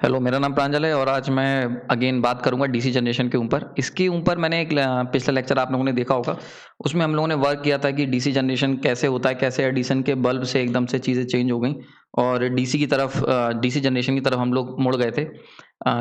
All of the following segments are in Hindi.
हेलो, मेरा नाम प्रांजल है और आज मैं अगेन बात करूंगा डीसी जनरेशन के ऊपर। इसके ऊपर मैंने एक पिछला लेक्चर आप लोगों ने देखा होगा, उसमें हम लोगों ने वर्क किया था कि डीसी जनरेशन कैसे होता है, कैसे एडिशन के बल्ब से एकदम से चीज़ें चेंज हो गई और डीसी की तरफ डीसी जनरेशन की तरफ हम लोग मुड़ गए थे।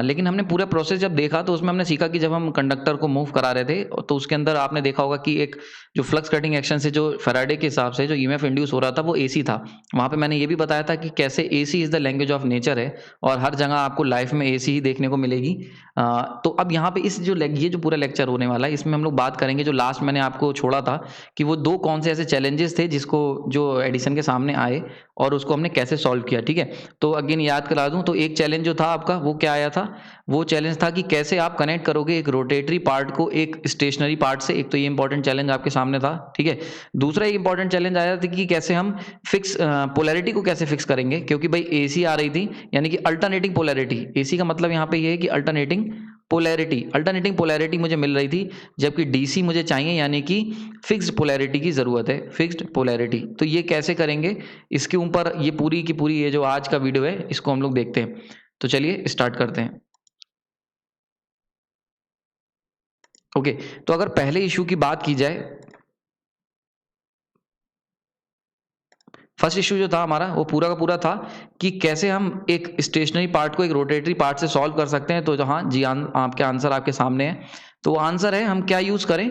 लेकिन हमने पूरा प्रोसेस जब देखा तो उसमें हमने सीखा कि जब हम कंडक्टर को मूव करा रहे थे तो उसके अंदर आपने देखा होगा कि एक जो फ्लक्स कटिंग एक्शन से जो फैराडे के हिसाब से जो ईएमएफ इंड्यूस हो रहा था वो एसी था। वहाँ पे मैंने ये भी बताया था कि कैसे AC is the language of nature है और हर जगह आपको लाइफ में एसी ही देखने को मिलेगी। तो अब यहाँ पे इस जो ये जो पूरा लेक्चर होने वाला है इसमें हम लोग बात करेंगे जो लास्ट मैंने आपको छोड़ा था कि वो दो कौन से ऐसे चैलेंजेस थे जिसको जो एडिसन के सामने आए और उसको हमने कैसे सॉल्व किया। ठीक है, तो अगेन याद करा दूं तो एक चैलेंज जो था आपका वो क्या आया था, वो चैलेंज था कि कैसे आप कनेक्ट करोगे एक रोटेटरी पार्ट को एक स्टेशनरी पार्ट से। एक तो ये इंपॉर्टेंट चैलेंज आपके सामने था। ठीक है, दूसरा एक इंपॉर्टेंट चैलेंज आया था कि कैसे हम फिक्स पोलैरिटी को कैसे फिक्स करेंगे, क्योंकि भाई एसी आ रही थी यानी कि अल्टरनेटिंग पोलैरिटी। एसी का मतलब यहाँ पे ये है कि अल्टरनेटिंग पोलैरिटी मुझे मिल रही थी, जबकि डीसी मुझे चाहिए यानी कि फिक्स्ड पोलैरिटी की ज़रूरत है, फिक्स्ड पोलैरिटी। तो ये कैसे करेंगे, इसके ऊपर ये पूरी की पूरी ये जो आज का वीडियो है इसको हम लोग देखते हैं। तो चलिए स्टार्ट करते हैं। ओके, तो अगर पहले इशू की बात की जाए, फर्स्ट इशू जो था हमारा वो पूरा का पूरा था कि कैसे हम एक स्टेशनरी पार्ट को एक रोटेटरी पार्ट से सॉल्व कर सकते हैं। तो जहाँ जी आपके आंसर आपके सामने है, तो आंसर है हम क्या यूज करें।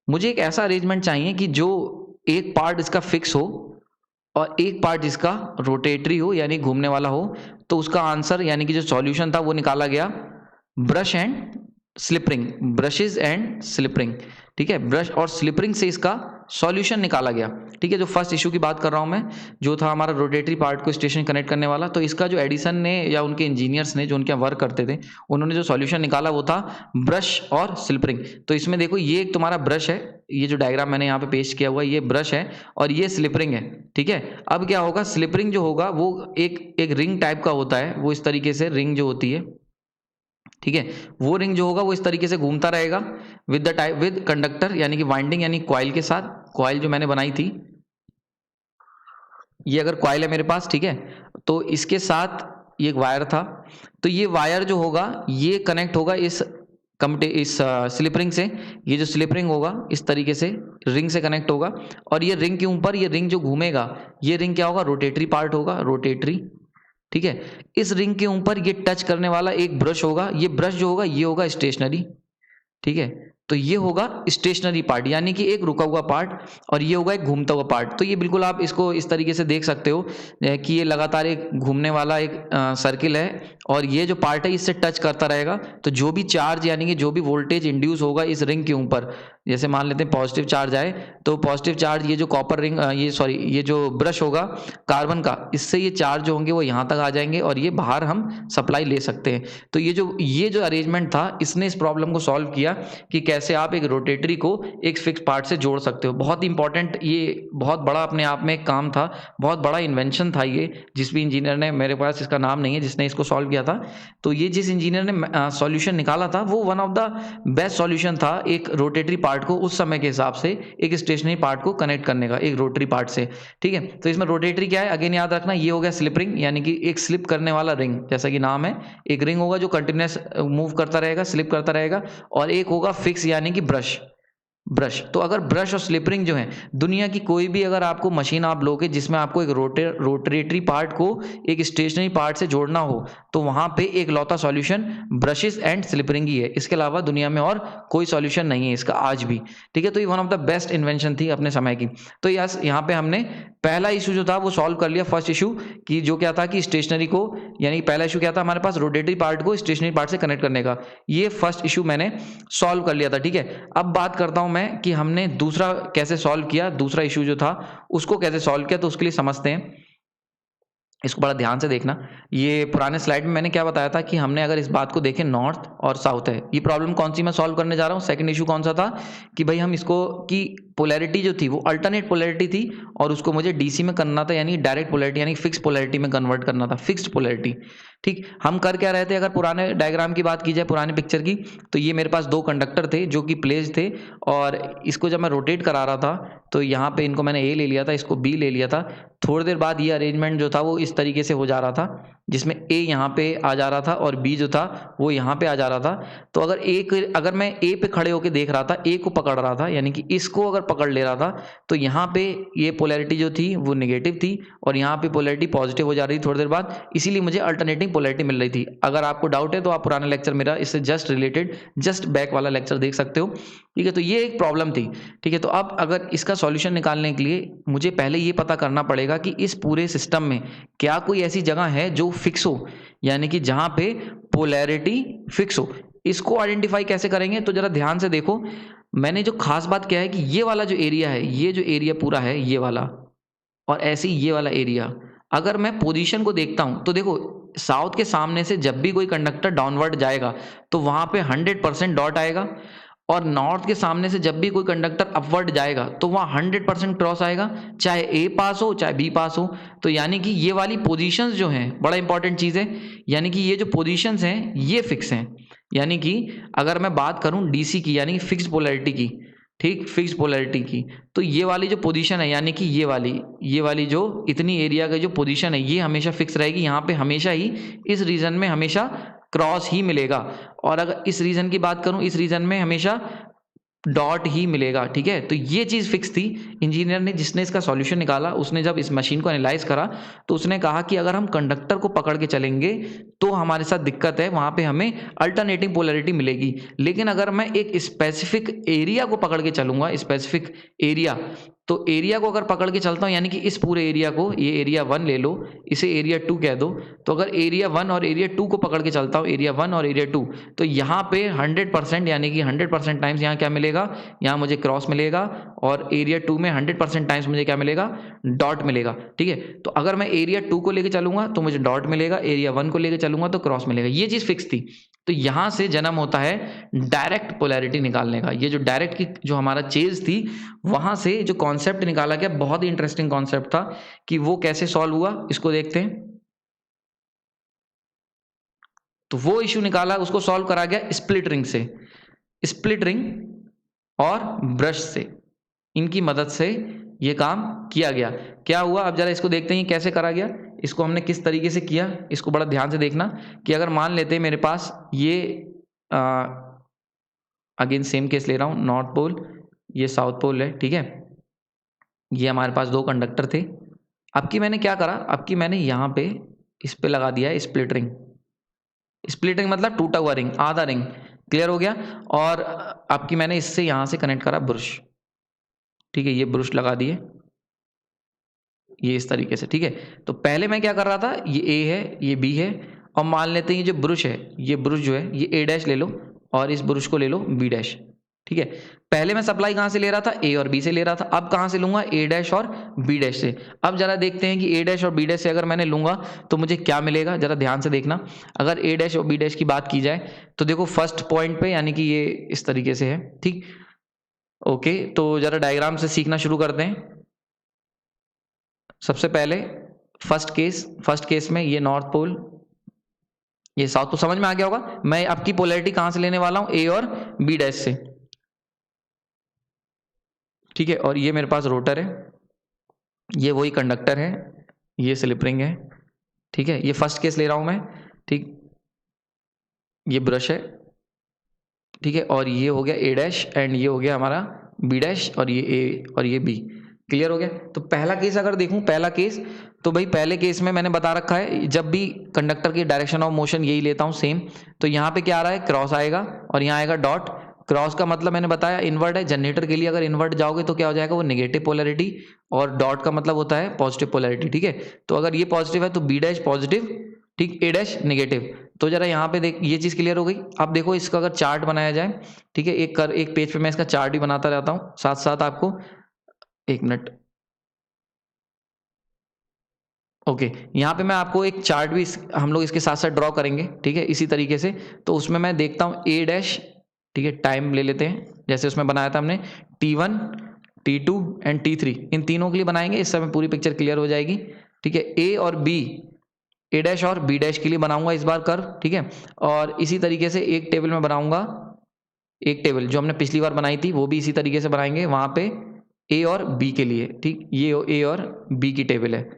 मुझे एक ऐसा अरेंजमेंट चाहिए कि जो एक पार्ट इसका फिक्स हो और एक पार्ट जिसका रोटेटरी हो यानी घूमने वाला हो। तो उसका आंसर यानी कि जो सॉल्यूशन था वो निकाला गया brush and slip ring, brushes and slip ring. ठीक है, ब्रश और स्लिप रिंग से इसका सॉल्यूशन निकाला गया। ठीक है, जो फर्स्ट इशू की बात कर रहा हूं मैं, जो था हमारा रोटेटरी पार्ट को स्टेशन कनेक्ट करने वाला, तो इसका जो एडिसन ने या उनके इंजीनियर्स ने जो उनके वर्क करते थे उन्होंने जो सॉल्यूशन निकाला वो था ब्रश और स्लिप रिंग। तो इसमें देखो ये एक तुम्हारा ब्रश है, ये जो डायग्राम मैंने यहाँ पे पेस्ट किया हुआ है ये ब्रश है और ये स्लिप रिंग है। ठीक है, अब क्या होगा, स्लिप रिंग जो होगा वो एक एक रिंग टाइप का होता है, वो इस तरीके से रिंग जो होती है। ठीक है, वो रिंग जो होगा वो इस तरीके से घूमता रहेगा विद कंडक्टर यानी कि वाइंडिंग यानी कॉइल के साथ। कॉइल जो मैंने बनाई थी, ये अगर कॉइल है मेरे पास, ठीक है, तो इसके साथ ये एक वायर था। तो ये वायर जो होगा ये कनेक्ट होगा इस स्लिप रिंग से। ये जो स्लिप रिंग होगा इस तरीके से रिंग से कनेक्ट होगा और ये रिंग के ऊपर ये रिंग जो घूमेगा ये रिंग क्या होगा, रोटेटरी पार्ट होगा, रोटेटरी। ठीक है, इस रिंग के ऊपर ये टच करने वाला एक ब्रश होगा, ये ब्रश जो होगा ये होगा स्टेशनरी। ठीक है, तो ये होगा स्टेशनरी पार्ट यानी कि एक रुका हुआ पार्ट और ये होगा एक घूमता हुआ पार्ट। तो ये बिल्कुल आप इसको इस तरीके से देख सकते हो कि ये लगातार एक घूमने वाला एक सर्किल है और ये जो पार्ट है इससे टच करता रहेगा। तो जो भी चार्ज यानी कि जो भी वोल्टेज इंड्यूस होगा इस रिंग के ऊपर, जैसे मान लेते हैं पॉजिटिव चार्ज आए, तो पॉजिटिव चार्ज ये जो कॉपर रिंग ये जो ब्रश होगा कार्बन का, इससे ये चार्ज होंगे वो यहाँ तक आ जाएंगे और ये बाहर हम सप्लाई ले सकते हैं। तो ये जो अरेंजमेंट था इसने इस प्रॉब्लम को सॉल्व किया कि कैसे आप एक रोटेटरी को एक फिक्स पार्ट से जोड़ सकते हो। बहुत इंपॉर्टेंट, ये बहुत बड़ा अपने आप में एक काम था, बहुत बड़ा इन्वेंशन था ये। जिस भी इंजीनियर ने, मेरे पास इसका नाम नहीं है, जिसने इसको सॉल्व किया था, तो ये जिस इंजीनियर ने सॉल्यूशन निकाला था वो one of the best solution था एक रोटेटरी पार्ट को उस समय के हिसाब से एक स्टेशनरी पार्ट को कनेक्ट करने का एक रोटरी पार्ट से। ठीक है, तो इसमें रोटेटरी क्या है अगेन याद रखना, ये हो गया स्लिप रिंग यानी कि एक स्लिप करने वाला रिंग, जैसा कि नाम है, एक रिंग होगा जो कंटिन्यूस मूव करता रहेगा, स्लिप करता रहेगा, और एक होगा फिक्स यानी कि ब्रश। तो अगर ब्रश और स्लिप रिंग जो है, दुनिया की कोई भी अगर आपको मशीन आप लोगे जिसमें आपको एक रोटेटरी पार्ट को एक स्टेशनरी पार्ट से जोड़ना हो, तो वहां पे एक लौता solution brushes and slip ring ही है। इसके अलावा दुनिया में और कोई सॉल्यूशन नहीं है इसका आज भी। ठीक है, तो ये one of the best invention थी अपने समय की। तो यस, यहाँ पे हमने पहला इशू जो था वो सॉल्व कर लिया, फर्स्ट इशू की जो क्या था कि स्टेशनरी को, यानी पहला इशू क्या था हमारे पास, रोटेटरी पार्ट को स्टेशनरी पार्ट से कनेक्ट करने का। ये फर्स्ट इशू मैंने सॉल्व कर लिया था। ठीक है, अब बात करता हूं मैं कि हमने दूसरा कैसे सॉल्व किया, दूसरा इशू जो था उसको कैसे सॉल्व किया, तो उसके लिए समझते हैं। इसको बड़ा ध्यान से देखना। ये पुराने स्लाइड में मैंने क्या बताया था कि हमने अगर इस बात को देखें, नॉर्थ और साउथ है, ये प्रॉब्लम कौन सी मैं सॉल्व करने जा रहा हूँ। सेकंड इशू कौन सा था कि भाई हम इसको की पोलैरिटी जो थी वो अल्टरनेट पोलैरिटी थी और उसको मुझे डीसी में करना था, यानी डायरेक्ट पोलैरिटी यानी फिक्स पोलैरिटी में कन्वर्ट करना था, फिक्स्ड पोलैरिटी। ठीक, हम कर क्या रहे थे, अगर पुराने डायग्राम की बात की जाए, पुराने पिक्चर की, तो ये मेरे पास दो कंडक्टर थे जो कि प्लेस थे और इसको जब मैं रोटेट करा रहा था तो यहाँ पे इनको मैंने ए ले लिया था, इसको बी ले लिया था। थोड़ी देर बाद ये अरेंजमेंट जो था वो इस तरीके से हो जा रहा था। जिसमें ए यहाँ पे आ जा रहा था और बी जो था वो यहाँ पे आ जा रहा था। तो अगर मैं ए पे खड़े होकर देख रहा था, ए को पकड़ रहा था, यानी कि इसको अगर पकड़ ले रहा था, तो यहाँ पे ये पोलैरिटी जो थी वो नेगेटिव थी और यहाँ पे पोलैरिटी पॉजिटिव हो जा रही थी थोड़ी देर बाद, इसीलिए मुझे अल्टरनेटिंग पोलैरिटी मिल रही थी। अगर आपको डाउट है तो आप पुराना लेक्चर मेरा इससे जस्ट रिलेटेड जस्ट बैक वाला लेक्चर देख सकते हो, ठीक है। तो ये एक प्रॉब्लम थी, ठीक है। तो अब अगर इसका सॉल्यूशन निकालने के लिए मुझे पहले ये पता करना पड़ेगा कि इस पूरे सिस्टम में क्या कोई ऐसी जगह है जो फिक्स हो, यानी कि जहां पे पोलैरिटी फिक्स हो। इसको आइडेंटिफाई कैसे करेंगे, तो जरा ध्यान से देखो। मैंने जो खास बात क्या है कि ये वाला जो एरिया है, ये जो एरिया पूरा है ये वाला, और ऐसे ही ये वाला एरिया, अगर मैं पोजीशन को देखता हूं तो देखो साउथ के सामने से जब भी कोई कंडक्टर डाउनवर्ड जाएगा तो वहां पे 100% डॉट आएगा, और नॉर्थ के सामने से जब भी कोई कंडक्टर अपवर्ड जाएगा तो वहाँ 100% क्रॉस आएगा, चाहे ए पास हो चाहे बी पास हो। तो यानी कि ये वाली पोजीशंस जो हैं, बड़ा इंपॉर्टेंट चीज़ है, यानी कि ये जो पोजीशंस हैं ये फिक्स हैं। यानी कि अगर मैं बात करूं डीसी की, यानी कि फिक्स पोलैरिटी की, ठीक, फिक्स पोलैरिटी की, तो ये वाली जो पोजीशन है, यानी कि ये वाली जो इतनी एरिया की जो पोजीशन है ये हमेशा फिक्स रहेगी। यहाँ पे हमेशा ही इस रीजन में हमेशा क्रॉस ही मिलेगा, और अगर इस रीजन की बात करूं, इस रीजन में हमेशा डॉट ही मिलेगा, ठीक है। तो ये चीज़ फिक्स थी। इंजीनियर ने, जिसने इसका सॉल्यूशन निकाला, उसने जब इस मशीन को एनालाइज करा तो उसने कहा कि अगर हम कंडक्टर को पकड़ के चलेंगे तो हमारे साथ दिक्कत है, वहाँ पे हमें अल्टरनेटिंग पोलैरिटी मिलेगी। लेकिन अगर मैं एक स्पेसिफिक एरिया को पकड़ के चलूंगा, स्पेसिफिक एरिया, तो एरिया को अगर पकड़ के चलता हूँ, यानी कि इस पूरे एरिया को, ये एरिया 1 ले लो, इसे एरिया 2 कह दो, तो अगर एरिया 1 और एरिया 2 को पकड़ के चलता हूँ, एरिया 1 और एरिया 2, तो यहाँ पे 100%, यानी कि 100% टाइम्स यहाँ क्या मिलेगा, यहाँ मुझे क्रॉस मिलेगा, और एरिया 2 में 100% टाइम्स मुझे क्या मिलेगा, डॉट मिलेगा, ठीक है। तो अगर मैं एरिया 2 को लेके चलूंगा तो मुझे डॉट मिलेगा, एरिया 1 को लेके चलूंगा तो क्रॉस मिलेगा। ये चीज़ फिक्स थी। तो यहाँ से जन्म होता है डायरेक्ट पोलैरिटी निकालने का। ये जो डायरेक्ट की जो हमारा चेज थी, वहां से जो कॉन्सेप्ट निकाला गया, बहुत ही इंटरेस्टिंग कॉन्सेप्ट था। कि वो कैसे सॉल्व हुआ इसको देखते हैं। तो वो इश्यू निकाला, उसको सॉल्व करा गया स्प्लिट रिंग से, स्प्लिट रिंग और ब्रश से, इनकी मदद से ये काम किया गया। क्या हुआ, अब जरा इसको देखते हैं ये कैसे करा गया। इसको हमने किस तरीके से किया, इसको बड़ा ध्यान से देखना। कि अगर मान लेते हैं मेरे पास ये अगेन सेम केस ले रहा हूँ, नॉर्थ पोल, ये साउथ पोल है, ठीक है। ये हमारे पास दो कंडक्टर थे। अब की मैंने क्या करा, अब की मैंने यहाँ पे इस पे लगा दिया है स्प्लिट रिंग। स्प्लिट रिंग मतलब टूटा हुआ रिंग, आधा रिंग, क्लियर हो गया। और अब की मैंने इससे यहाँ से कनेक्ट करा ब्रुश, ठीक है। ये ब्रुश लगा दिए, ये इस तरीके से, ठीक है। तो पहले मैं क्या कर रहा था, ये ए है, ये बी है, और मान लेते हैं ये जो ब्रुश है, ये ब्रुश जो है ये ए डैश ले लो, और इस ब्रुश को ले लो बी डैश, ठीक है। पहले मैं सप्लाई कहाँ से ले रहा था, ए और बी से ले रहा था। अब कहाँ से लूंगा, ए डैश और बी डैश से। अब जरा देखते हैं कि ए डैश और बी डैश से अगर मैंने लूंगा तो मुझे क्या मिलेगा, जरा ध्यान से देखना। अगर ए डैश और बी डैश की बात की जाए तो देखो फर्स्ट पॉइंट पे, यानी कि ये इस तरीके से है, ठीक। ओके, तो जरा डायग्राम से सीखना शुरू करते हैं। सबसे पहले फर्स्ट केस में ये नॉर्थ पोल, ये साउथ पोल, समझ में आ गया होगा। मैं आपकी पोलैरिटी कहां से लेने वाला हूं, ए और बी डैश से, ठीक है। और ये मेरे पास रोटर है, ये वही कंडक्टर है, ये स्लिप रिंग है, ठीक है। ये फर्स्ट केस ले रहा हूं मैं, ठीक। ये ब्रश है, ठीक है। और ये हो गया ए डैश, एंड ये हो गया हमारा बी डैश, और ये ए और ये बी, क्लियर हो गया। तो पहला केस अगर देखूं, पहला केस, तो भाई पहले केस में मैंने बता रखा है, जब भी कंडक्टर की डायरेक्शन ऑफ मोशन यही लेता हूं सेम, तो यहाँ पे क्या आ रहा है, क्रॉस आएगा, और यहाँ आएगा डॉट। क्रॉस का मतलब मैंने बताया इनवर्ट है। जनरेटर के लिए अगर इनवर्ट जाओगे तो क्या हो जाएगा, वो नेगेटिव पोलैरिटी, और डॉट का मतलब होता है पॉजिटिव पोलैरिटी, ठीक है। तो अगर ये पॉजिटिव है तो बी डैश पॉजिटिव, ठीक, ए डैश नेगेटिव। तो जरा यहाँ पे देख, ये चीज़ क्लियर हो गई। अब देखो इसका अगर चार्ट बनाया जाए, ठीक है, एक पेज पे मैं इसका चार्ट भी बनाता रहता हूँ साथ साथ आपको, एक मिनट। ओके, यहाँ पे मैं आपको एक चार्ट भी हम लोग इसके साथ साथ ड्रॉ करेंगे, ठीक है, इसी तरीके से। तो उसमें मैं देखता हूँ ए डैश, ठीक है, टाइम ले लेते हैं जैसे उसमें बनाया था हमने, T1, T2 एंड T3, इन तीनों के लिए बनाएंगे, इस समय पूरी पिक्चर क्लियर हो जाएगी, ठीक है। ए और बी, ए डैश और बी डैश के लिए बनाऊंगा इस बार कर्व, ठीक है। और इसी तरीके से एक टेबल में बनाऊंगा, एक टेबल जो हमने पिछली बार बनाई थी वो भी इसी तरीके से बनाएंगे, वहां पे ए और बी के लिए, ठीक। ये ए और बी की टेबल है,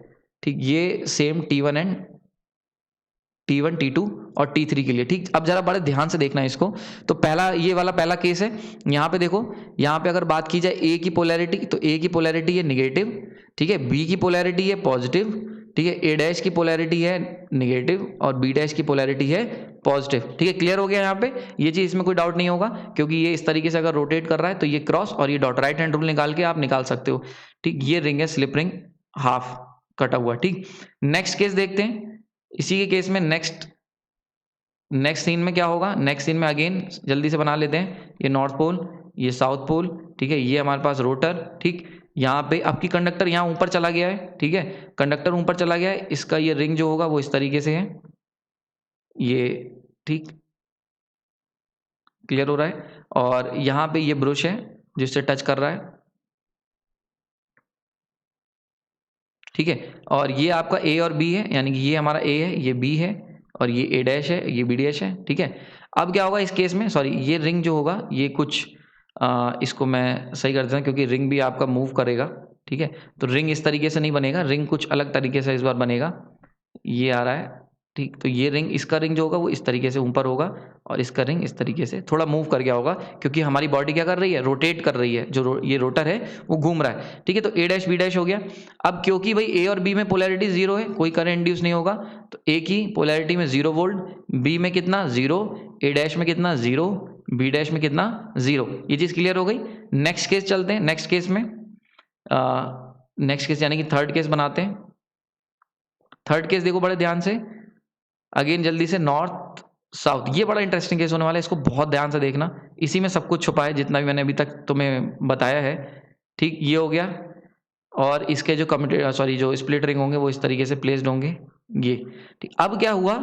ठीक। ये same T1 and T1 T2 और T3 के लिए, ठीक। अब जरा बड़े ध्यान से देखना है इसको। तो पहला, ये वाला पहला केस है। यहाँ पे देखो, यहाँ पे अगर बात की जाए ए की पोलैरिटी, तो ए की पोलैरिटी है निगेटिव, ठीक है। बी की पोलैरिटी है पॉजिटिव, ठीक है। ए डैश की पोलैरिटी है निगेटिव और बी डैश की पोलैरिटी है पॉजिटिव, ठीक है। क्लियर हो गया यहाँ पे ये चीज, इसमें कोई डाउट नहीं होगा, क्योंकि ये इस तरीके से अगर रोटेट कर रहा है तो ये क्रॉस और ये डॉट, राइट हैंड रूल निकाल के आप निकाल सकते हो, ठीक। ये रिंग है स्लिप रिंग हाफ कटा हुआ, ठीक। नेक्स्ट केस देखते हैं। इसी के केस में नेक्स्ट सीन में क्या होगा, नेक्स्ट सीन में अगेन जल्दी से बना लेते हैं। ये नॉर्थ पोल, ये साउथ पोल, ठीक है। ये हमारे पास रोटर, ठीक। यहाँ पे आपकी कंडक्टर यहाँ ऊपर चला गया है, ठीक है। कंडक्टर ऊपर चला गया है, इसका ये रिंग जो होगा वो इस तरीके से है, ये, ठीक। क्लियर हो रहा है। और यहाँ पे ये ब्रश है जिससे टच कर रहा है, ठीक है। और ये आपका ए और बी है, यानी कि ये हमारा ए है, ये बी है, और ये ए डैश है, ये बी डैश है, ठीक है। अब क्या होगा इस केस में, सॉरी, ये रिंग जो होगा ये कुछ इसको मैं सही कर देता हूँ, क्योंकि रिंग भी आपका मूव करेगा, ठीक है। तो रिंग इस तरीके से नहीं बनेगा, रिंग कुछ अलग तरीके से इस बार बनेगा। ये आ रहा है, ठीक। तो ये रिंग, इसका रिंग जो होगा वो इस तरीके से ऊपर होगा, और इसका रिंग इस तरीके से थोड़ा मूव कर गया होगा, क्योंकि हमारी बॉडी क्या कर रही है, रोटेट कर रही है। जो ये रोटर है वो घूम रहा है, ठीक है। तो ए डैश बी डैश हो गया। अब क्योंकि भाई ए और बी में पोलैरिटी जीरो है, कोई करंट इंड्यूस नहीं होगा, तो ए की पोलैरिटी में 0 वोल्ट, बी में कितना 0, ए डैश में कितना 0, बी डैश में कितना 0। ये चीज क्लियर हो गई। नेक्स्ट केस चलते हैं। नेक्स्ट केस में नेक्स्ट केस यानी कि थर्ड केस बनाते हैं। थर्ड केस देखो बड़े ध्यान से, अगेन जल्दी से, नॉर्थ साउथ। ये बड़ा इंटरेस्टिंग केस होने वाला है, इसको बहुत ध्यान से देखना, इसी में सब कुछ छुपा है जितना भी मैंने अभी तक तुम्हें बताया है, ठीक। ये हो गया, और इसके जो कम्यूटेटर, सॉरी, जो स्प्लिट रिंग होंगे वो इस तरीके से प्लेस्ड होंगे, ये, ठीक। अब क्या हुआ,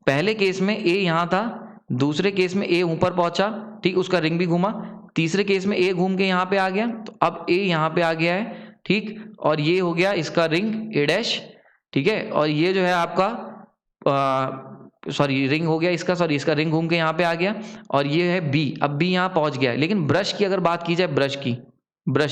पहले केस में ए यहाँ था, दूसरे केस में ए ऊपर पहुंचा, ठीक, उसका रिंग भी घूमा। तीसरे केस में ए घूम के यहाँ पे आ गया, तो अब ए यहाँ पे आ गया है, ठीक। और ये हो गया इसका रिंग ए डैश, ठीक है। और ये जो है आपका सॉरी रिंग हो गया इसका, सॉरी इसका रिंग घूम के यहाँ पे आ गया, और ये है बी। अब बी यहाँ पहुंच गया है, लेकिन ब्रश की अगर बात की जाए, ब्रश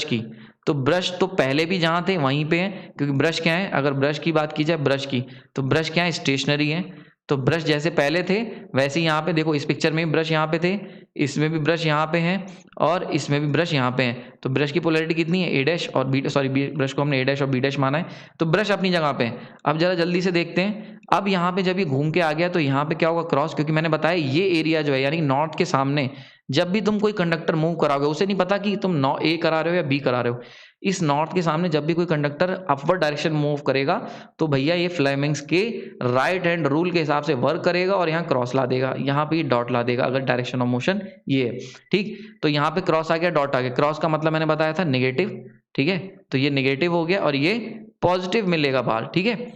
की, तो ब्रश तो पहले भी जहाँ थे वहीं पे हैं, क्योंकि ब्रश क्या है, अगर ब्रश की बात की जाए, ब्रश की, तो ब्रश क्या है, स्टेशनरी है। तो ब्रश जैसे पहले थे वैसे ही यहाँ पे देखो, इस पिक्चर में भी ब्रश यहाँ पे थे, इसमें भी ब्रश यहाँ पे हैं, और इसमें भी ब्रश यहाँ पे हैं। तो ब्रश की पोलैरिटी कितनी है, ए डैश और बी, सॉरी ब्रश को हमने ए डैश और बी डैश माना है, तो ब्रश अपनी जगह पे है। अब जरा जल्दी से देखते हैं, अब यहाँ पे जब ये घूम के आ गया तो यहाँ पे क्या होगा, क्रॉस, क्योंकि मैंने बताया ये एरिया जो है यानी नॉर्थ के सामने जब भी तुम कोई कंडक्टर मूव कराओगे, उसे नहीं पता कि तुम ए करा रहे हो या बी करा रहे हो, इस नॉर्थ के सामने जब भी कोई कंडक्टर अपवर्ड डायरेक्शन मूव करेगा तो भैया ये फ्लेमिंग्स के राइट हैंड रूल के हिसाब से वर्क करेगा, और यहाँ क्रॉस ला देगा, यहाँ पे डॉट ला देगा, अगर डायरेक्शन ऑफ मोशन ये है, ठीक। तो यहाँ पे क्रॉस आ गया, डॉट आ गया। क्रॉस का मतलब मैंने बताया था नेगेटिव, ठीक है। तो ये नेगेटिव हो गया और ये पॉजिटिव मिलेगा बाहर, ठीक है।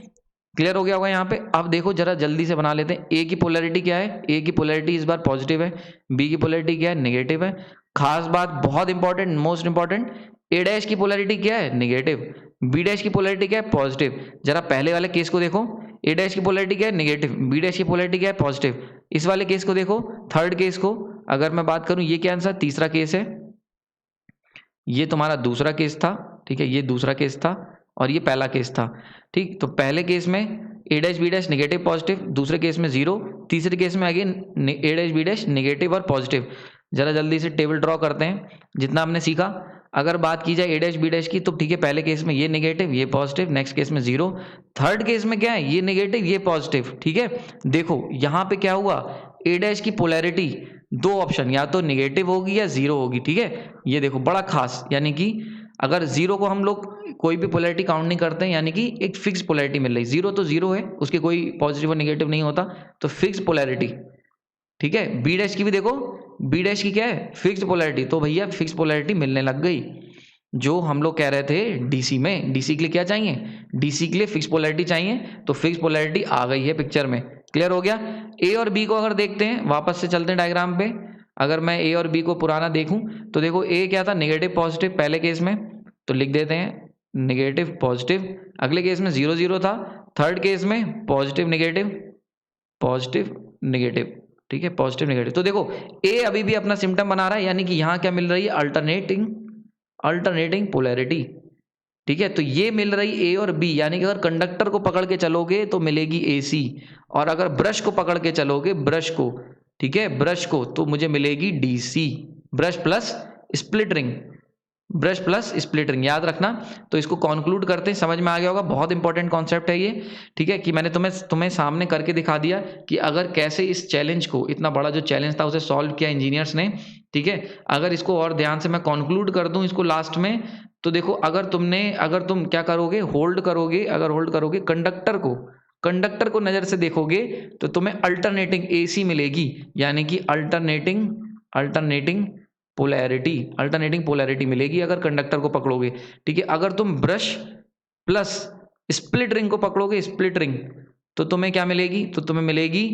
क्लियर हो गया होगा यहाँ पे। अब देखो जरा जल्दी से बना लेते हैं। ए की पोलैरिटी क्या है, ए की पोलैरिटी इस बार पॉजिटिव है, बी की पोलैरिटी क्या है, नेगेटिव है। खास बात, बहुत इंपॉर्टेंट, मोस्ट इंपॉर्टेंट, ए डैश की पोलैरिटी क्या है, नेगेटिव, बी डैश की पोलैरिटी क्या है, पॉजिटिव। जरा पहले वाले केस को देखो, ए डैश की पोलैरिटी क्या है, नेगेटिव, बी डैश की पोलैरिटी क्या है, पॉजिटिव। इस वाले केस को देखो, थर्ड केस को अगर मैं बात करूं, ये क्या आंसर, तीसरा केस है, ये तुम्हारा दूसरा केस था, ठीक है, ये दूसरा केस था, और ये पहला केस था, ठीक। तो पहले केस में A dash B dash negative positive, दूसरे केस में 0, तीसरे केस में again A dash B dash negative और पॉजिटिव। जरा जल्दी से टेबल ड्रॉ करते हैं जितना हमने सीखा। अगर बात की जाए ए डैश बी डैश की, तो ठीक है, पहले केस में ये नेगेटिव ये पॉजिटिव, नेक्स्ट केस में 0, थर्ड केस में क्या है, ये नेगेटिव ये पॉजिटिव, ठीक है। देखो यहाँ पे क्या हुआ, ए डैश की पोलैरिटी दो ऑप्शन, या तो नेगेटिव होगी या 0 होगी, ठीक है। ये देखो बड़ा खास, यानी कि अगर 0 को हम लोग कोई भी पोलैरिटी काउंट नहीं करते हैं, यानी कि एक फिक्स पोलैरिटी मिल रही, 0 तो 0 है, उसके कोई पॉजिटिव और नेगेटिव नहीं होता, तो फिक्स पोलैरिटी, ठीक है। बी डैश की भी देखो, बी डैश की क्या है, फिक्स पोलैरिटी, तो भैया फिक्स पोलैरिटी मिलने लग गई। जो हम लोग कह रहे थे डीसी में, डीसी के लिए क्या चाहिए, डीसी के लिए फिक्स पोलैरिटी चाहिए, तो फिक्स पोलैरिटी आ गई है पिक्चर में। क्लियर हो गया। ए और बी को अगर देखते हैं, वापस से चलते हैं डायग्राम पे। अगर मैं ए और बी को पुराना देखूं तो देखो, ए क्या था, नेगेटिव पॉजिटिव पहले केस में, तो लिख देते हैं नेगेटिव पॉजिटिव। अगले केस में 0 0 था, थर्ड केस में पॉजिटिव नेगेटिव, ठीक है, पॉजिटिव नेगेटिव। तो देखो ए अभी भी अपना सिम्टम बना रहा है, यानी कि यहाँ क्या मिल रही है, अल्टरनेटिंग पोलैरिटी, ठीक है। तो ये मिल रही ए और बी, यानी कि अगर कंडक्टर को पकड़ के चलोगे तो मिलेगी AC, और अगर ब्रश को पकड़ के चलोगे, ब्रश को, ठीक है, ब्रश को, तो मुझे मिलेगी DC। Brush plus split ring, brush plus split ring, याद रखना। तो इसको कंक्लूड करते हैं, समझ में आ गया होगा, बहुत इंपॉर्टेंट कॉन्सेप्ट है ये, ठीक है, कि मैंने तुम्हें सामने करके दिखा दिया कि अगर कैसे इस चैलेंज को, इतना बड़ा जो चैलेंज था उसे सॉल्व किया इंजीनियर्स ने, ठीक है। अगर इसको और ध्यान से मैं कंक्लूड कर दूं इसको लास्ट में, तो देखो, अगर तुम क्या करोगे, होल्ड करोगे, अगर होल्ड करोगे कंडक्टर को नजर से देखोगे तो तुम्हें अल्टरनेटिंग AC मिलेगी, यानी कि अल्टरनेटिंग पोलैरिटी मिलेगी अगर कंडक्टर को पकड़ोगे, ठीक है। अगर तुम ब्रश प्लस स्प्लिट रिंग को पकड़ोगे, स्प्लिट रिंग, तो तुम्हें क्या मिलेगी, तो तुम्हें मिलेगी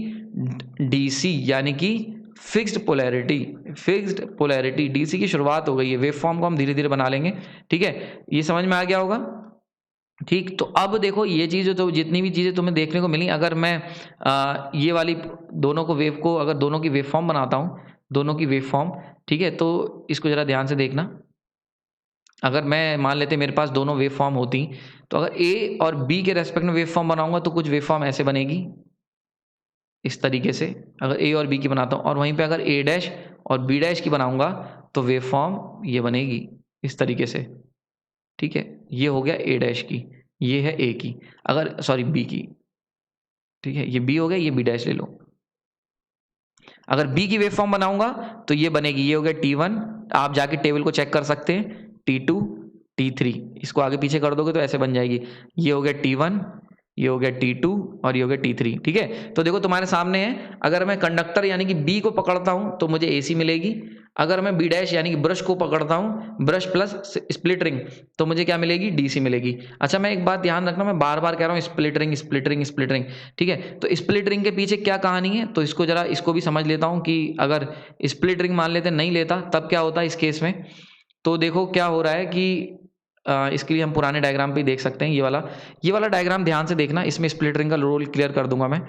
DC, यानी कि फिक्स्ड पोलैरिटी। DC की शुरुआत हो गई है, वेव फॉर्म को हम धीरे धीरे बना लेंगे, ठीक है। ये समझ में आ गया होगा, ठीक। तो अब देखो, ये चीज़ तो जितनी भी चीज़ें तुम्हें देखने को मिली, अगर मैं ये वाली दोनों को अगर दोनों की वेव फॉर्म बनाता हूँ, दोनों की वेव फॉर्म, ठीक है, तो इसको जरा ध्यान से देखना। अगर मैं मान लेते मेरे पास दोनों वेव फॉर्म होती, तो अगर A और B के रेस्पेक्ट में वेव फॉर्म बनाऊंगा तो कुछ वेव फॉर्म ऐसे बनेगी, इस तरीके से, अगर A और B की बनाता हूँ, और वहीं पे अगर A' और B' की बनाऊंगा तो वेव फॉर्म ये बनेगी इस तरीके से, ठीक है। ये हो गया A' की, ये है A की, अगर सॉरी B की, ठीक है, ये B हो गया, ये B' ले लो। अगर B की वेव फॉर्म बनाऊंगा तो ये बनेगी, ये हो गया T1, आप जाके टेबल को चेक कर सकते हैं, T2, T3, इसको आगे पीछे कर दोगे तो ऐसे बन जाएगी, ये हो गया T1, ये हो गया T2 और ये हो गया T3, ठीक है। तो देखो तुम्हारे सामने है, अगर मैं कंडक्टर यानी कि B को पकड़ता हूं तो मुझे AC मिलेगी, अगर मैं B' यानी कि ब्रश को पकड़ता हूं, ब्रश प्लस स्प्लिट रिंग, तो मुझे क्या मिलेगी, DC मिलेगी। अच्छा, मैं एक बात ध्यान रखना, मैं बार बार कह रहा हूँ स्प्लिट रिंग, ठीक है। तो स्प्लिट रिंग के पीछे क्या कहानी है, तो इसको भी समझ लेता हूँ कि अगर स्प्लिट रिंग मान लेते नहीं लेता तब क्या होता है इस केस में। तो देखो क्या हो रहा है कि इसके लिए हम पुराने डायग्राम पे देख सकते हैं, ये वाला डायग्राम ध्यान से देखना, इसमें स्प्लिट रिंग का रोल क्लियर कर दूंगा मैं।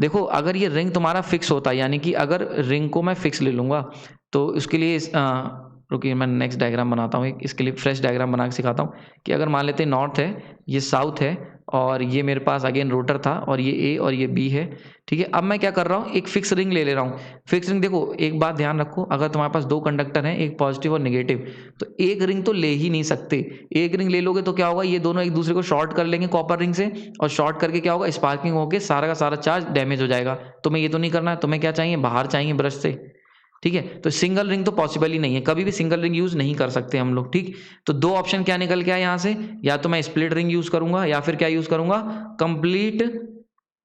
देखो, अगर ये रिंग तुम्हारा फिक्स होता है, यानी कि अगर रिंग को मैं फिक्स ले लूंगा, तो उसके लिए रुकिए, मैं नेक्स्ट डायग्राम बनाता हूँ, इसके लिए फ्रेश डायग्राम बना के सिखाता हूँ, कि अगर मान लेते हैं नॉर्थ है, ये साउथ है, और ये मेरे पास अगेन रोटर था, और ये A और ये B है, ठीक है। अब मैं क्या कर रहा हूँ, एक फिक्स रिंग ले रहा हूँ। फिक्स रिंग, देखो एक बात ध्यान रखो, अगर तुम्हारे पास दो कंडक्टर हैं, एक पॉजिटिव और नेगेटिव, तो एक रिंग तो ले ही नहीं सकते। एक रिंग ले लोगे तो क्या होगा, ये दोनों एक दूसरे को शॉर्ट कर लेंगे कॉपर रिंग से, और शॉर्ट करके क्या होगा, स्पार्किंग होकर सारा का सारा चार्ज डैमेज हो जाएगा। तुम्हें ये तो नहीं करना है, तुम्हें क्या चाहिए, बाहर चाहिए ब्रश से, ठीक है। तो सिंगल रिंग तो पॉसिबल ही नहीं है, कभी भी सिंगल रिंग यूज नहीं कर सकते हम लोग, ठीक। तो दो ऑप्शन क्या निकल के आए यहाँ से, या तो मैं स्प्लिट रिंग यूज करूंगा, या फिर क्या यूज करूंगा,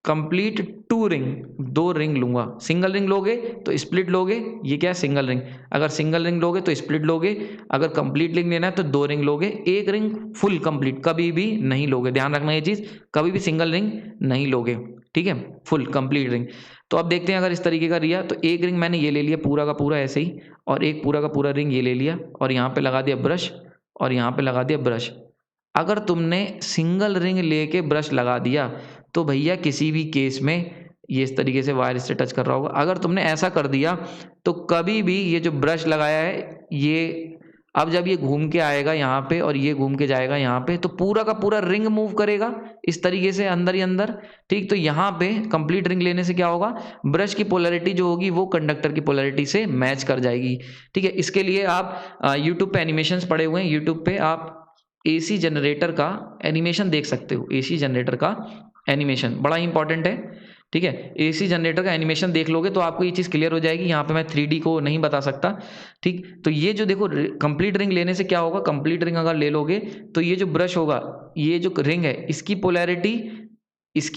कंप्लीट टू रिंग, दो रिंग लूंगा। सिंगल रिंग लोगे तो स्प्लिट लोगे, ये क्या है, सिंगल रिंग। अगर सिंगल रिंग लोगे तो स्प्लिट लोगे, अगर कंप्लीट रिंग लेना है तो दो रिंग लोगे। एक रिंग फुल कंप्लीट कभी भी नहीं लोगे, ध्यान रखना ये चीज, कभी भी सिंगल रिंग नहीं लोगे, ठीक है, फुल कंप्लीट रिंग। तो अब देखते हैं, अगर इस तरीके का रिया, तो एक रिंग मैंने ये ले लिया पूरा का पूरा ऐसे ही, और एक पूरा का पूरा रिंग ये ले लिया, और यहाँ पे लगा दिया ब्रश, और यहाँ पे लगा दिया ब्रश। अगर तुमने सिंगल रिंग लेके ब्रश लगा दिया तो भैया किसी भी केस में ये इस तरीके से वायर से टच कर रहा होगा। अगर तुमने ऐसा कर दिया तो कभी भी ये जो ब्रश लगाया है, ये अब जब ये घूम के आएगा यहाँ पे और ये घूम के जाएगा यहाँ पे, तो पूरा का पूरा रिंग मूव करेगा इस तरीके से अंदर ही अंदर, ठीक। तो यहाँ पे कंप्लीट रिंग लेने से क्या होगा, ब्रश की पोलैरिटी जो होगी वो कंडक्टर की पोलैरिटी से मैच कर जाएगी, ठीक है। इसके लिए आप यूट्यूब पे एनिमेशंस पड़े हुए हैं, यूट्यूब पे आप AC जनरेटर का एनिमेशन देख सकते हो, AC जनरेटर का एनिमेशन बड़ा इंपॉर्टेंट है, ठीक है। AC जनरेटर का एनिमेशन देख लोगे तो आपको ये चीज़ क्लियर हो जाएगी। यहाँ पे मैं 3D को नहीं बता सकता, ठीक। तो ये जो देखो कंप्लीट रिंग लेने से क्या होगा, कंप्लीट रिंग अगर ले लोगे तो ये जो ब्रश होगा, ये जो रिंग है, इसकी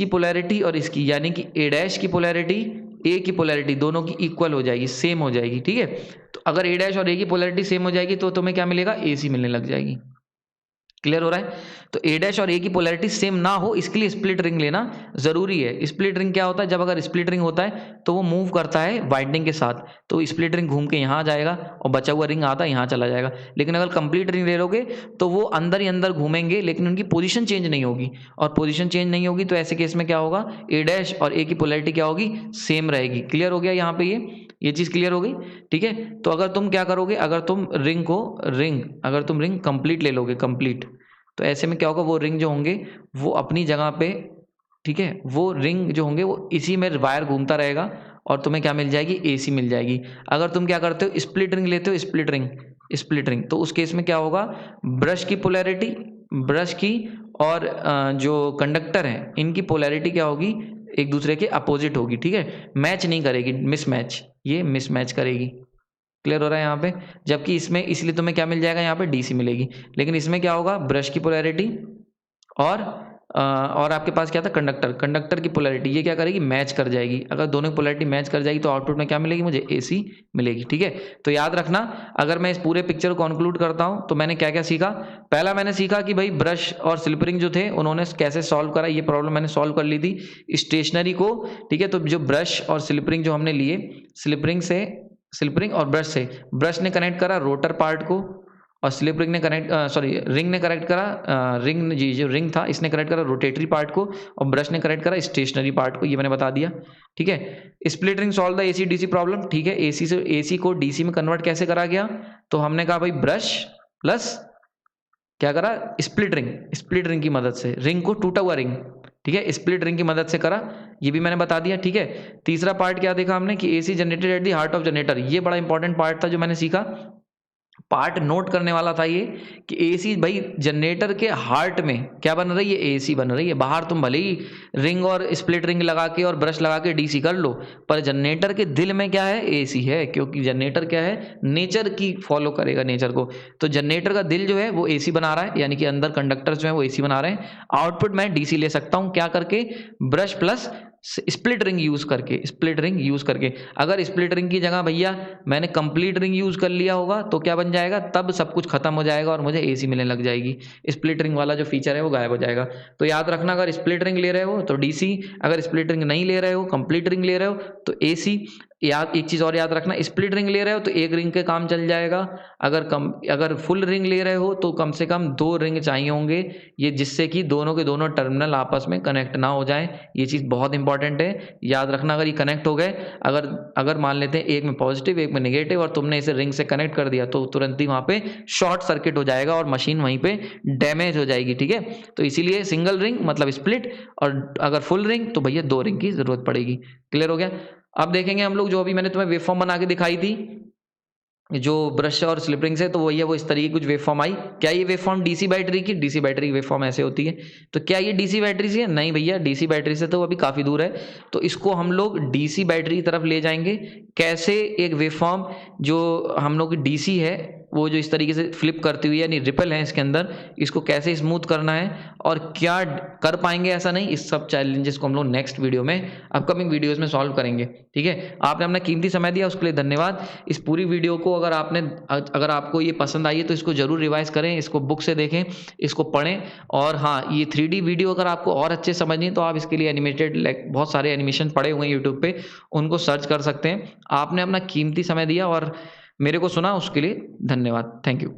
पोलैरिटी और इसकी, यानी कि A' की पोलैरिटी, A की पोलैरिटी दोनों की इक्वल हो जाएगी, सेम हो जाएगी, ठीक है। तो अगर A' और A की पोलैरिटी सेम हो जाएगी तो तुम्हें क्या मिलेगा, AC मिलने लग जाएगी। क्लियर हो रहा है। तो A' और A की पोलैरिटी सेम ना हो, इसके लिए स्प्लिट रिंग लेना जरूरी है। स्प्लिट रिंग क्या होता है, जब अगर स्प्लिट रिंग होता है तो वो मूव करता है वाइंडिंग के साथ, तो स्प्लिट रिंग घूम के यहाँ आ जाएगा और बचा हुआ रिंग आधा यहाँ चला जाएगा। लेकिन अगर कंप्लीट रिंग ले लोगे तो वो अंदर ही अंदर घूमेंगे, लेकिन उनकी पोजीशन चेंज नहीं होगी, और पोजीशन चेंज नहीं होगी तो ऐसे केस में क्या होगा, A' और A की पोलैरिटी क्या होगी, सेम रहेगी। क्लियर हो गया यहाँ पे, ये चीज़ क्लियर हो गई, ठीक है। तो अगर तुम क्या करोगे, अगर तुम रिंग कंप्लीट ले लोगे, कंप्लीट, तो ऐसे में क्या होगा, वो रिंग जो होंगे वो अपनी जगह पे, ठीक है, वो रिंग जो होंगे वो इसी में वायर घूमता रहेगा और तुम्हें क्या मिल जाएगी, AC मिल जाएगी। अगर तुम क्या करते हो, स्प्लिट रिंग लेते हो, स्प्लिट रिंग, तो उस केस में क्या होगा, ब्रश की पोलैरिटी, ब्रश की और जो कंडक्टर है इनकी पोलैरिटी क्या होगी, एक दूसरे के अपोजिट होगी, ठीक है, मैच नहीं करेगी, मिसमैच, ये मिसमैच करेगी। क्लियर हो रहा है यहाँ पे। जबकि इसमें इसलिए तुम्हें क्या मिल जाएगा, यहाँ पे DC मिलेगी, लेकिन इसमें क्या होगा, ब्रश की पोलैरिटी और आपके पास क्या था, कंडक्टर की पोलैरिटी, ये क्या करेगी, मैच कर जाएगी। अगर दोनों की पोलैरिटी मैच कर जाएगी तो आउटपुट में क्या मिलेगी, मुझे AC मिलेगी, ठीक है। तो याद रखना, अगर मैं इस पूरे पिक्चर को कंक्लूड करता हूं तो मैंने क्या क्या सीखा। पहला मैंने सीखा कि भाई ब्रश और स्लिप रिंग जो थे उन्होंने कैसे सॉल्व करा, ये प्रॉब्लम मैंने सॉल्व कर ली थी स्टेशनरी को, ठीक है। तो जो ब्रश और स्लिप रिंग जो हमने लिए, स्लिप रिंग और ब्रश से, ब्रश ने कनेक्ट करा रोटर पार्ट को और स्लिप रिंग ने रिंग ने कनेक्ट करा, जो रिंग था इसने कनेक्ट करा रोटेटरी पार्ट को और ब्रश ने कनेक्ट करा स्टेशनरी पार्ट को, ये मैंने बता दिया, ठीक है। Split ring solve the AC DC problem, ठीक है। AC को DC में कन्वर्ट कैसे करा गया, तो हमने कहा भाई ब्रश प्लस क्या करा, स्प्लिट रिंग की मदद से, रिंग को टूटा हुआ रिंग, ठीक है, स्प्लिट रिंग की मदद से करा, ये भी मैंने बता दिया, ठीक है। तीसरा पार्ट क्या देखा हमने कि AC generated at the heart of generator, ये बड़ा इंपॉर्टेंट पार्ट था जो मैंने सीखा, पार्ट नोट करने वाला था ये कि AC भाई जनरेटर के हार्ट में क्या बन रही है, AC बन रही है। बाहर तुम भले ही रिंग और स्प्लिट रिंग लगा के और ब्रश लगा के DC कर लो, पर जनरेटर के दिल में क्या है, AC है, क्योंकि जनरेटर क्या है, नेचर की फॉलो करेगा नेचर को। तो जनरेटर का दिल जो है वो AC बना रहा है, यानी कि अंदर कंडक्टर्स जो है वो AC बना रहे हैं। आउटपुट मैं DC ले सकता हूँ, क्या करके, brush plus split ring use करके। अगर स्प्लिट रिंग की जगह भैया मैंने कंप्लीट रिंग यूज कर लिया होगा तो क्या बन जाएगा, तब सब कुछ खत्म हो जाएगा और मुझे AC मिलने लग जाएगी, स्प्लिट रिंग वाला जो फीचर है वो गायब हो जाएगा। तो याद रखना, अगर स्प्लिट रिंग ले रहे हो तो DC, अगर स्प्लिट रिंग नहीं ले रहे हो, कंप्लीट रिंग ले रहे हो तो AC। याद एक चीज और याद रखना, स्प्लिट रिंग ले रहे हो तो एक रिंग के काम चल जाएगा, अगर फुल रिंग ले रहे हो तो कम से कम 2 रिंग चाहिए होंगे, ये जिससे कि दोनों के दोनों टर्मिनल आपस में कनेक्ट ना हो जाए, ये चीज़ बहुत इंपॉर्टेंट है, याद रखना। अगर ये कनेक्ट हो गए, अगर मान लेते हैं एक में पॉजिटिव एक में नेगेटिव और तुमने इसे रिंग से कनेक्ट कर दिया तो तुरंत ही वहाँ पे शॉर्ट सर्किट हो जाएगा और मशीन वहीं पे डैमेज हो जाएगी, ठीक है। तो इसीलिए सिंगल रिंग मतलब स्प्लिट, और अगर फुल रिंग तो भैया 2 रिंग की जरूरत पड़ेगी। क्लियर हो गया। अब देखेंगे हम लोग जो अभी मैंने तुम्हें वेवफॉर्म बना के दिखाई थी जो ब्रश और स्लिप रिंग से, तो वही है, वो इस तरीके की कुछ वेवफॉर्म आई। क्या ये वेवफॉर्म DC बैटरी की, DC बैटरी की वेवफॉर्म ऐसे होती है। तो क्या ये DC बैटरी से है, नहीं भैया, DC बैटरी से तो अभी काफ़ी दूर है। तो इसको हम लोग DC बैटरी की तरफ ले जाएंगे। कैसे, एक वेवफॉर्म जो हम लोग की DC है वो जो इस तरीके से फ्लिप करती हुई, यानी रिपल है इसके अंदर, इसको कैसे स्मूथ करना है और क्या कर पाएंगे ऐसा नहीं, इस सब चैलेंजेस को हम लोग नेक्स्ट वीडियो में, अपकमिंग वीडियोस में सॉल्व करेंगे, ठीक है। आपने अपना कीमती समय दिया उसके लिए धन्यवाद। इस पूरी वीडियो को अगर आपको ये पसंद आई है तो इसको जरूर रिवाइज करें, इसको बुक से देखें, इसको पढ़ें। और हाँ, ये 3D वीडियो अगर आपको और अच्छे समझनी है तो आप इसके लिए एनिमेटेड बहुत सारे एनिमेशन पड़े हुए हैं यूट्यूब पे, उनको सर्च कर सकते हैं। आपने अपना कीमती समय दिया और मेरे को सुना, उसके लिए धन्यवाद। Thank you.